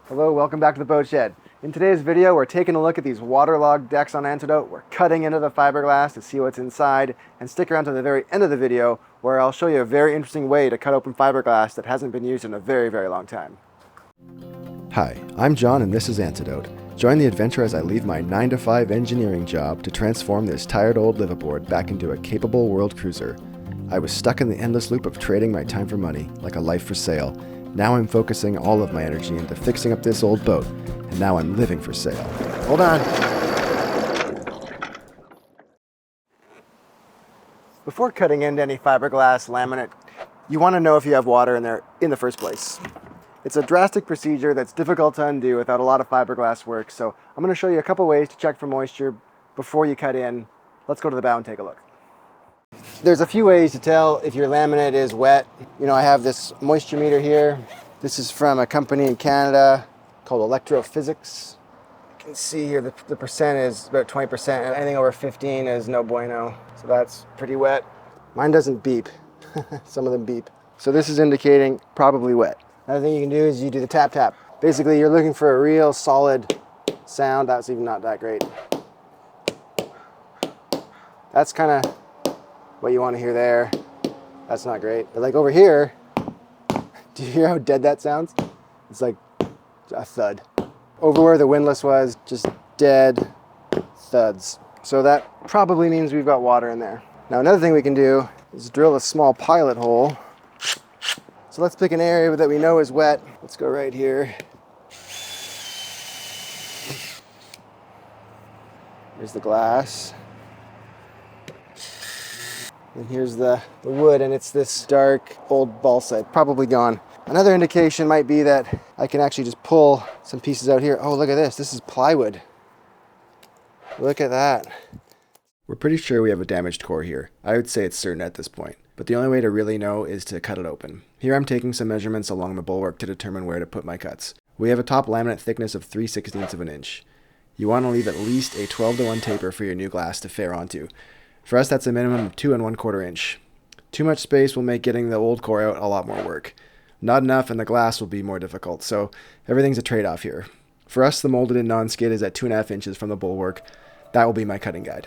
Hello, welcome back to the boat shed. In today's video, we're taking a look at these waterlogged decks on Antidote. We're cutting into the fiberglass to see what's inside, and stick around to the very end of the video where I'll show you a very interesting way to cut open fiberglass that hasn't been used in a very, very long time. Hi, I'm John and this is Antidote. Join the adventure as I leave my 9-to-5 engineering job to transform this tired old liveaboard back into a capable world cruiser. I was stuck in the endless loop of trading my time for money, like a life for sale. Now I'm focusing all of my energy into fixing up this old boat, and now I'm living for sale. Hold on. Before cutting into any fiberglass laminate, you want to know if you have water in there in the first place. It's a drastic procedure that's difficult to undo without a lot of fiberglass work, so I'm going to show you a couple ways to check for moisture before you cut in. Let's go to the bow and take a look. There's a few ways to tell if your laminate is wet. You know, I have this moisture meter here. This is from a company in Canada called Electrophysics. You can see here the percent is about 20%, and anything over 15 is no bueno. So that's pretty wet. Mine doesn't beep. Some of them beep. So this is indicating probably wet. Another thing you can do is you do the tap tap. Basically, you're looking for a real solid sound. That's even not that great. That's kind of what you want to hear there. That's not great. But like over here, do you hear how dead that sounds? It's like a thud. Over where the windlass was, just dead thuds. So that probably means we've got water in there. Now another thing we can do is drill a small pilot hole. So let's pick an area that we know is wet. Let's go right here. Here's the glass. And here's the wood, and it's this dark old balsa, probably gone. Another indication might be that I can actually just pull some pieces out here. Oh, look at this. This is plywood. Look at that. We're pretty sure we have a damaged core here. I would say it's certain at this point, but the only way to really know is to cut it open. Here I'm taking some measurements along the bulwark to determine where to put my cuts. We have a top laminate thickness of 3/16 of an inch. You want to leave at least a 12:1 taper for your new glass to fare onto. For us, that's a minimum of 2 1/4 inch. Too much space will make getting the old core out a lot more work. Not enough and the glass will be more difficult, so everything's a trade-off here. For us, the molded in non-skid is at 2.5 inches from the bulwark. That will be my cutting guide.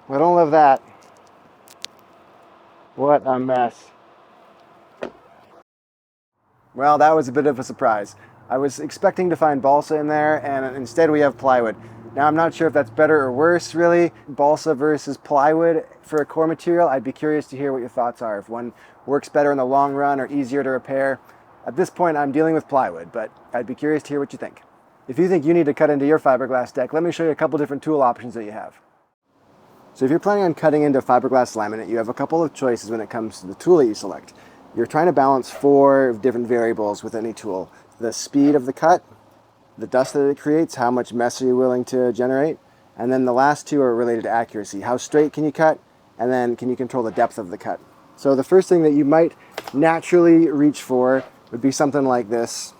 I don't love that. What a mess. Well, that was a bit of a surprise. I was expecting to find balsa in there, and instead we have plywood. Now I'm not sure if that's better or worse, really. Balsa versus plywood for a core material. I'd be curious to hear what your thoughts are. If one works better in the long run or easier to repair. At this point, I'm dealing with plywood, but I'd be curious to hear what you think. If you think you need to cut into your fiberglass deck, let me show you a couple different tool options that you have. So if you're planning on cutting into fiberglass laminate, you have a couple of choices when it comes to the tool that you select. You're trying to balance 4 different variables with any tool. The speed of the cut, the dust that it creates, how much mess are you willing to generate, and then the last 2 are related to accuracy. How straight can you cut, and then can you control the depth of the cut? So the first thing that you might naturally reach for would be something like this.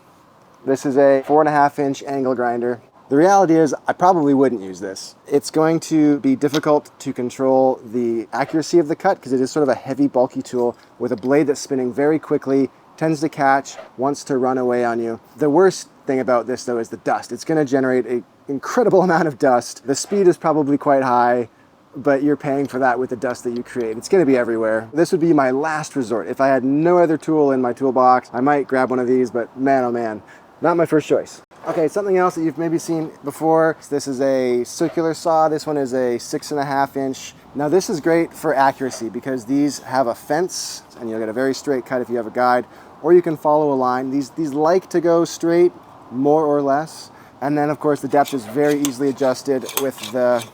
This is a 4.5 inch angle grinder. The reality is I probably wouldn't use this. It's going to be difficult to control the accuracy of the cut because it is sort of a heavy, bulky tool with a blade that's spinning very quickly, tends to catch, wants to run away on you. The worst thing about this though is the dust. It's going to generate an incredible amount of dust. The speed is probably quite high, but you're paying for that with the dust that you create. It's going to be everywhere. This would be my last resort. If I had no other tool in my toolbox, I might grab one of these, but man, oh man, not my first choice. Okay, something else that you've maybe seen before. This is a circular saw. This one is a 6.5 inch. Now this is great for accuracy because these have a fence and you'll get a very straight cut if you have a guide, or you can follow a line. These like to go straight, more or less. And then of course the depth is very easily adjusted with the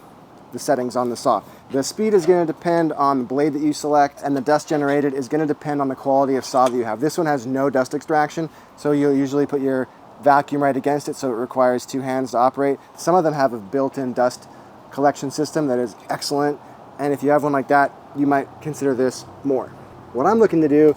settings on the saw. The speed is going to depend on the blade that you select, and the dust generated is going to depend on the quality of saw that you have. This one has no dust extraction, so you'll usually put your vacuum right against it, so it requires 2 hands to operate. Some of them have a built-in dust collection system that is excellent, and if you have one like that, you might consider this more. What I'm looking to do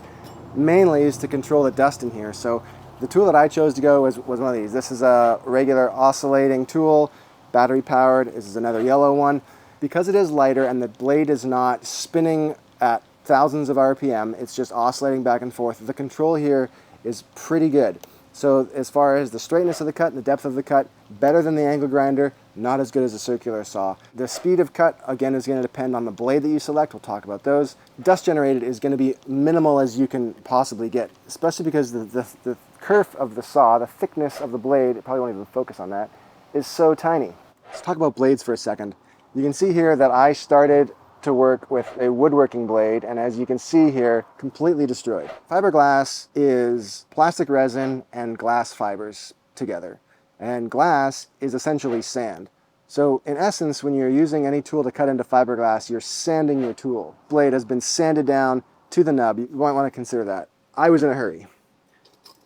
mainly is to control the dust in here. So the tool that I chose to go was one of these. This is a regular oscillating tool, battery powered. This is another yellow one. Because it is lighter and the blade is not spinning at thousands of RPM, it's just oscillating back and forth. The control here is pretty good. So as far as the straightness of the cut and the depth of the cut, better than the angle grinder, not as good as a circular saw. The speed of cut, again, is going to depend on the blade that you select. We'll talk about those. Dust generated is going to be minimal as you can possibly get, especially because the kerf of the saw, the thickness of the blade, it probably won't even focus on that, is so tiny. Let's talk about blades for a second. You can see here that I started to work with a woodworking blade, and as you can see here, completely destroyed. Fiberglass is plastic resin and glass fibers together, and glass is essentially sand. So in essence, when you're using any tool to cut into fiberglass, you're sanding your tool. Blade has been sanded down to the nub. You might want to consider that. I was in a hurry.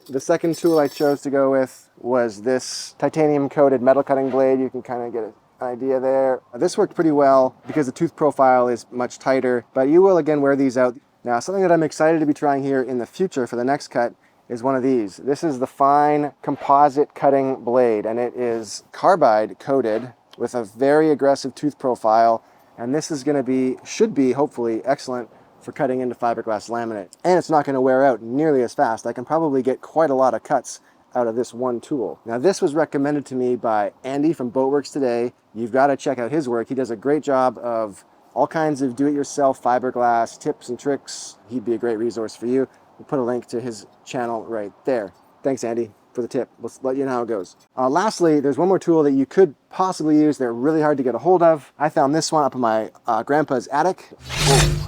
The second tool I chose to go with was this titanium coated metal cutting blade. You can kind of get an idea there. This worked pretty well because the tooth profile is much tighter, but you will again wear these out. Now, something that I'm excited to be trying here in the future for the next cut is one of these. This is the fine composite cutting blade, and it is carbide coated with a very aggressive tooth profile, and this is going to be, should be hopefully excellent for cutting into fiberglass laminate. And it's not going to wear out nearly as fast. I can probably get quite a lot of cuts out of this one tool. Now this was recommended to me by Andy from Boatworks Today. You've got to check out his work. He does a great job of all kinds of do-it-yourself fiberglass tips and tricks. He'd be a great resource for you. We'll put a link to his channel right there. Thanks, Andy, for the tip. We'll let you know how it goes. Lastly, there's one more tool that you could possibly use. They're really hard to get a hold of. I found this one up in my grandpa's attic. Whoa.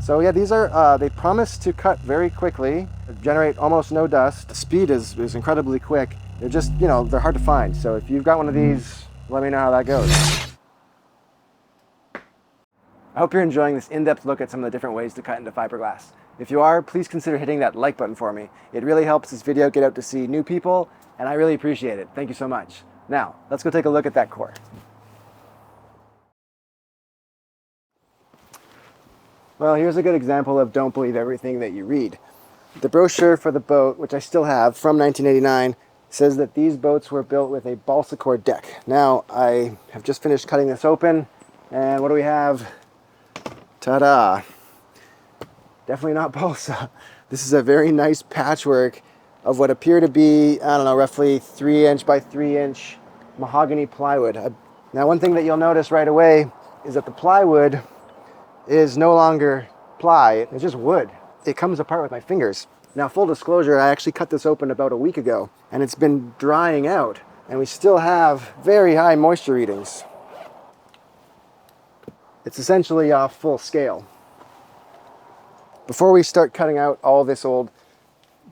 So yeah, these are, they promise to cut very quickly, generate almost no dust. The speed is incredibly quick. They're just, you know, they're hard to find. So if you've got one of these, let me know how that goes. I hope you're enjoying this in-depth look at some of the different ways to cut into fiberglass. If you are, please consider hitting that like button for me. It really helps this video get out to see new people, and I really appreciate it. Thank you so much. Now, let's go take a look at that core. Well, here's a good example of don't believe everything that you read. The brochure for the boat, which I still have, from 1989, says that these boats were built with a balsa core deck. Now, I have just finished cutting this open, and what do we have? Ta-da! Definitely not balsa. This is a very nice patchwork of what appear to be, I don't know, roughly 3" by 3" mahogany plywood. Now, one thing that you'll notice right away is that the plywood is no longer ply, it's just wood. It comes apart with my fingers. Now, full disclosure, I actually cut this open about a week ago, and it's been drying out, and we still have very high moisture readings. It's essentially off full scale. Before we start cutting out all this old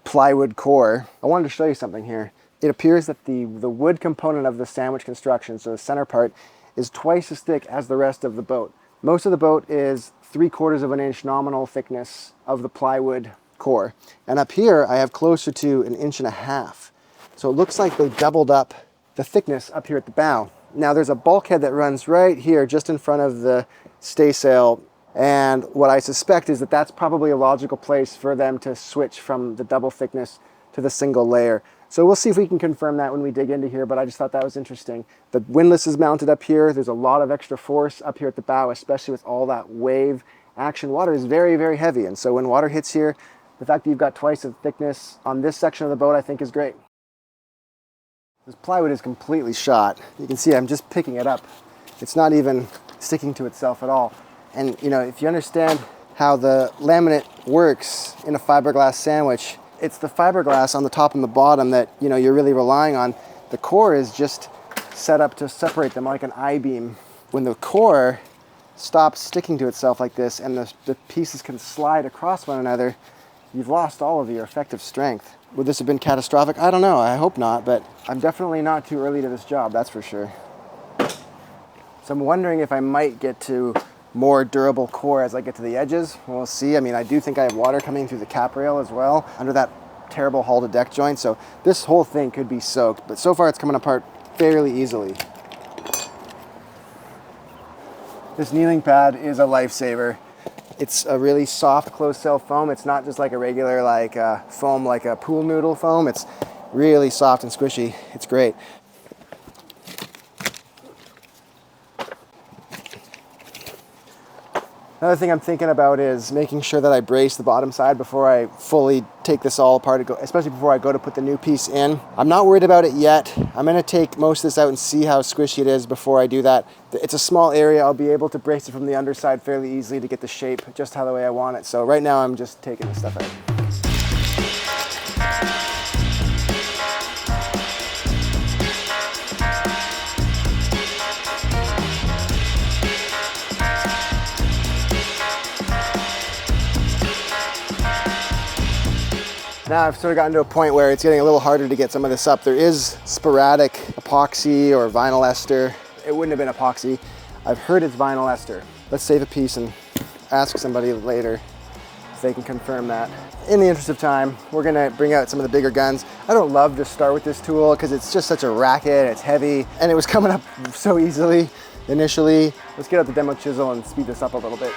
plywood core, I wanted to show you something here. It appears that the wood component of the sandwich construction, so the center part, is twice as thick as the rest of the boat. Most of the boat is 3/4 of an inch nominal thickness of the plywood core. And up here, I have closer to 1.5 inches. So it looks like they doubled up the thickness up here at the bow. Now there's a bulkhead that runs right here, just in front of the staysail. And what I suspect is that that's probably a logical place for them to switch from the double thickness to the single layer. So we'll see if we can confirm that when we dig into here, but I just thought that was interesting. The windlass is mounted up here. There's a lot of extra force up here at the bow, especially with all that wave action. Water is very, very heavy, and so when water hits here, the fact that you've got twice the thickness on this section of the boat, I think is great. This plywood is completely shot. You can see I'm just picking it up. It's not even sticking to itself at all. And you know, if you understand how the laminate works in a fiberglass sandwich, it's the fiberglass on the top and the bottom that, you know, you're really relying on. The core is just set up to separate them like an I-beam. When the core stops sticking to itself like this and the pieces can slide across one another, you've lost all of your effective strength. Would this have been catastrophic? I don't know, I hope not, but I'm definitely not too early to this job, that's for sure. So I'm wondering if I might get to more durable core as I get to the edges. We'll see. I mean, I do think I have water coming through the cap rail as well under that terrible hull to deck joint, so this whole thing could be soaked, but so far it's coming apart fairly easily. This kneeling pad is a lifesaver. It's a really soft closed cell foam. It's not just like a regular foam, like a pool noodle foam. It's really soft and squishy. It's great. Another thing I'm thinking about is making sure that I brace the bottom side before I fully take this all apart, especially before I go to put the new piece in. I'm not worried about it yet. I'm gonna take most of this out and see how squishy it is before I do that. It's a small area. I'll be able to brace it from the underside fairly easily to get the shape just how the way I want it. So right now I'm just taking this stuff out. Now I've sort of gotten to a point where it's getting a little harder to get some of this up. There is sporadic epoxy or vinyl ester. It wouldn't have been epoxy. I've heard it's vinyl ester. Let's save a piece and ask somebody later if they can confirm that. In the interest of time, we're gonna bring out some of the bigger guns. I don't love to start with this tool because it's just such a racket, it's heavy, and it was coming up so easily initially. Let's get out the demo chisel and speed this up a little bit.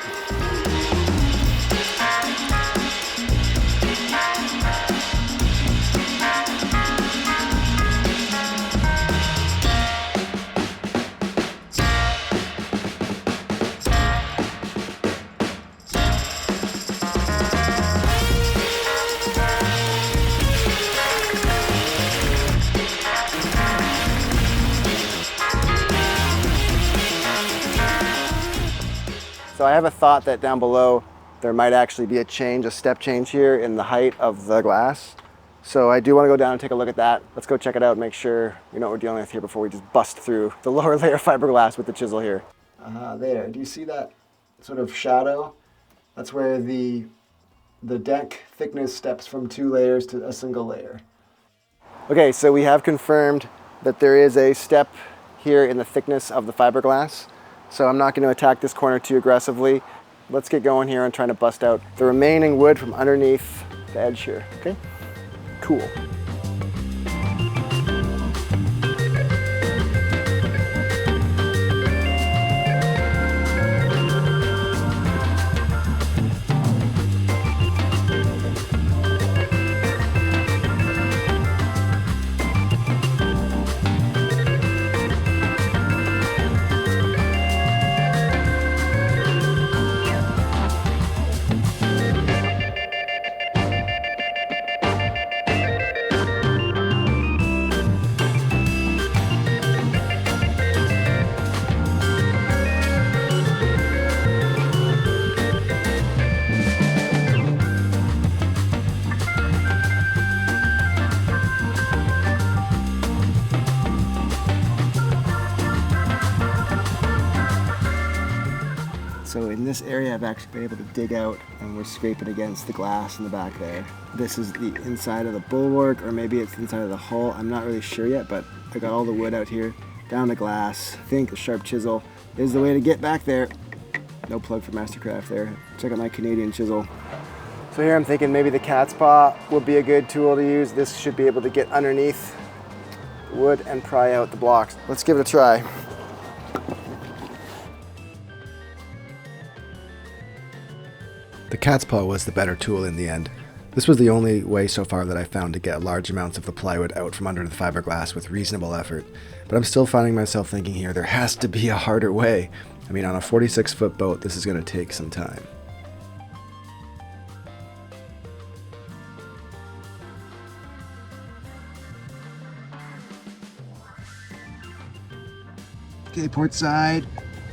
So I have a thought that down below there might actually be a step change here in the height of the glass. So I do want to go down and take a look at that. Let's go check it out and make sure we know what we're dealing with here before we just bust through the lower layer of fiberglass with the chisel here. There, do you see that sort of shadow? That's where the deck thickness steps from 2 layers to a single layer. Okay, so we have confirmed that there is a step here in the thickness of the fiberglass. So I'm not going to attack this corner too aggressively. Let's get going here and trying to bust out the remaining wood from underneath the edge here, okay? Cool. So in this area, I've actually been able to dig out and we're scraping against the glass in the back there. This is the inside of the bulwark, or maybe it's the inside of the hull. I'm not really sure yet, but I got all the wood out here, down the glass. I think the sharp chisel is the way to get back there. No plug for Mastercraft there. Check out my Canadian chisel. So here I'm thinking maybe the cat's paw would be a good tool to use. This should be able to get underneath the wood and pry out the blocks. Let's give it a try. The cat's paw was the better tool in the end. This was the only way so far that I found to get large amounts of the plywood out from under the fiberglass with reasonable effort, but I'm still finding myself thinking here there has to be a harder way. I mean, on a 46-foot boat, this is going to take some time. Okay, port side.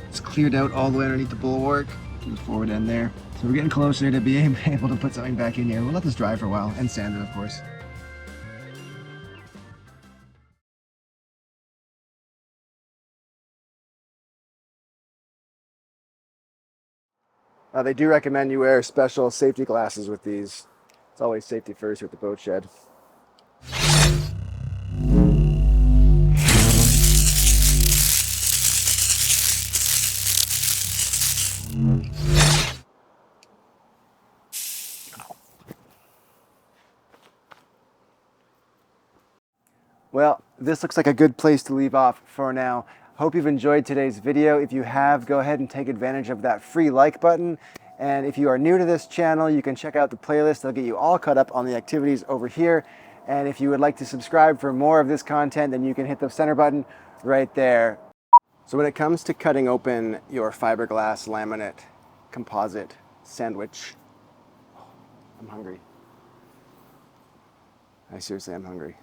It's cleared out all the way underneath the bulwark to the forward end there. So we're getting closer to being able to put something back in here. We'll let this dry for a while, and sand it, of course. They do recommend you wear special safety glasses with these. It's always safety first here at the boat shed. Well, this looks like a good place to leave off for now. Hope you've enjoyed today's video. If you have, go ahead and take advantage of that free like button. And if you are new to this channel, you can check out the playlist. They'll get you all caught up on the activities over here. And if you would like to subscribe for more of this content, then you can hit the center button right there. So when it comes to cutting open your fiberglass laminate composite sandwich, I'm hungry. I seriously am hungry.